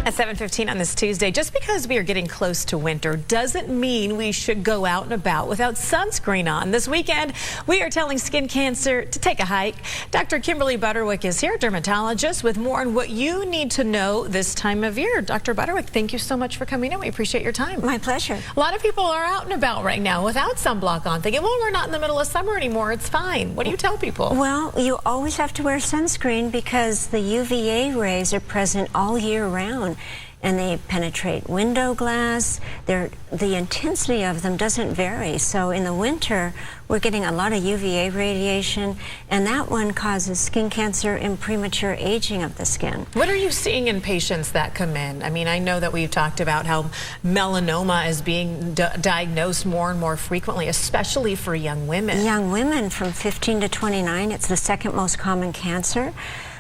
At 7:15 on this Tuesday, just because we are getting close to winter doesn't mean we should go out and about without sunscreen on. This weekend, we are telling skin cancer to take a hike. Dr. Kimberly Butterwick is here, dermatologist, with more on what you need to know this time of year. Dr. Butterwick, thank you so much for coming in. We appreciate your time. My pleasure. A lot of people are out and about right now without sunblock on, thinking, well, we're not in the middle of summer anymore. It's fine. What do you tell people? Well, you always have to wear sunscreen because the UVA rays are present all year round, and they penetrate window glass. The intensity of them doesn't vary. So in the winter, we're getting a lot of UVA radiation, and that one causes skin cancer and premature aging of the skin. What are you seeing in patients that come in? I mean, I know that we've talked about how melanoma is being diagnosed more and more frequently, especially for young women. Young women from 15 to 29, it's the second most common cancer.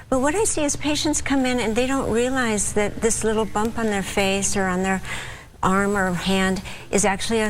But what I see is patients come in and they don't realize that this little bump on their face or on their arm or hand is actually a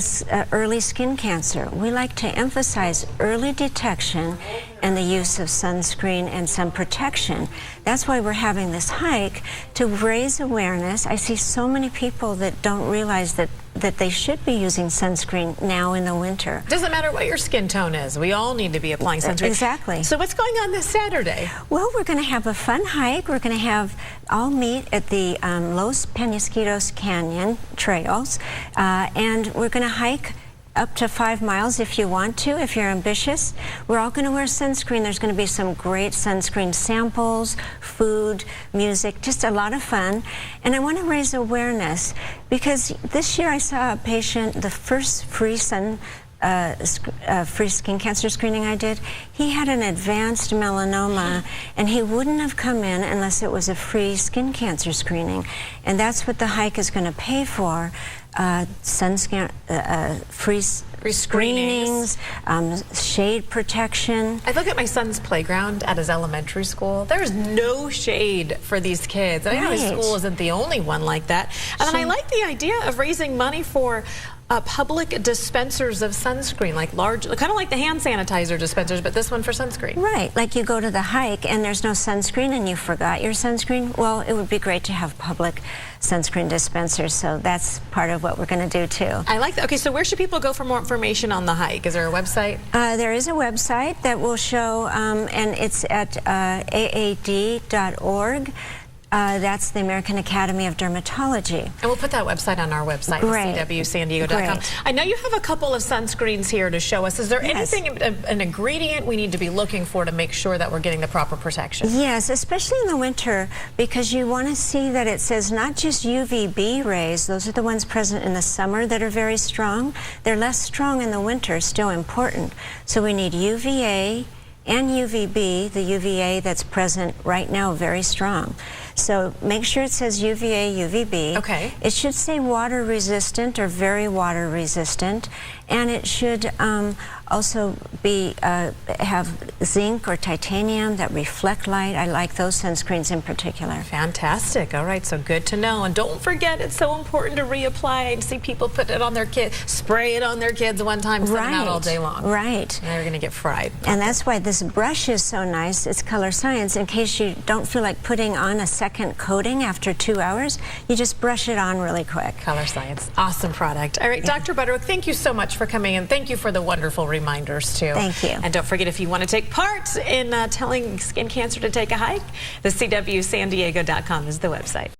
early skin cancer. We like to emphasize early detection and the use of sunscreen and sun protection. That's why we're having this hike, to raise awareness. I see so many people that don't realize that they should be using sunscreen now in the winter. Doesn't matter what your skin tone is. We all need to be applying sunscreen. Exactly. So what's going on this Saturday? Well, we're going to have a fun hike. We're going to all meet at the Los Penasquitos Canyon trails, and we're going to hike up to 5 miles if you want to, if you're ambitious. We're all going to wear sunscreen. There's going to be some great sunscreen samples, food, music, just a lot of fun. And I want to raise awareness because this year I saw a patient, the first free skin cancer screening I did, he had an advanced melanoma, and he wouldn't have come in unless it was a free skin cancer screening. And that's what the hike is going to pay for. Free screenings, shade protection. I look at my son's playground at his elementary school. There's no shade for these kids. I know his school isn't the only one like that. And then I like the idea of raising money for public dispensers of sunscreen, like large, kind of like the hand sanitizer dispensers, but this one for sunscreen. Right, like you go to the hike and there's no sunscreen and you forgot your sunscreen. Well, it would be great to have public sunscreen dispensers, so that's part of what we're going to do too. I like that. Okay, so where should people go for more information on the hike? Is there a website? There is a website that will show, and it's at aad.org. That's the American Academy of Dermatology. And we'll put that website on our website, cwsandiego.com. I know you have a couple of sunscreens here to show us. Is there anything, an ingredient we need to be looking for to make sure that we're getting the proper protection? Yes, especially in the winter, because you want to see that it says not just UVB rays. Those are the ones present in the summer that are very strong. They're less strong in the winter, still important. So we need UVA and UVB, the UVA that's present right now, very strong. So make sure it says UVA, UVB. Okay. It should say water resistant or very water resistant, and it should also be have zinc or titanium that reflect light. I like those sunscreens in particular. Fantastic. All right, so good to know. And don't forget, it's so important to reapply. I see people put it on their kids, spray it on their kids one time, send them out all day long. Right. And they're going to get fried. And that's why this brush is so nice. It's Color Science. In case you don't feel like putting on a second coating after 2 hours, you just brush it on really quick. Color Science. Awesome product. All right, Dr. Butterwick, thank you so much for coming in. Thank you for the wonderful reminders, too. Thank you. And don't forget, if you want to take part in telling skin cancer to take a hike, the cwsandiego.com is the website.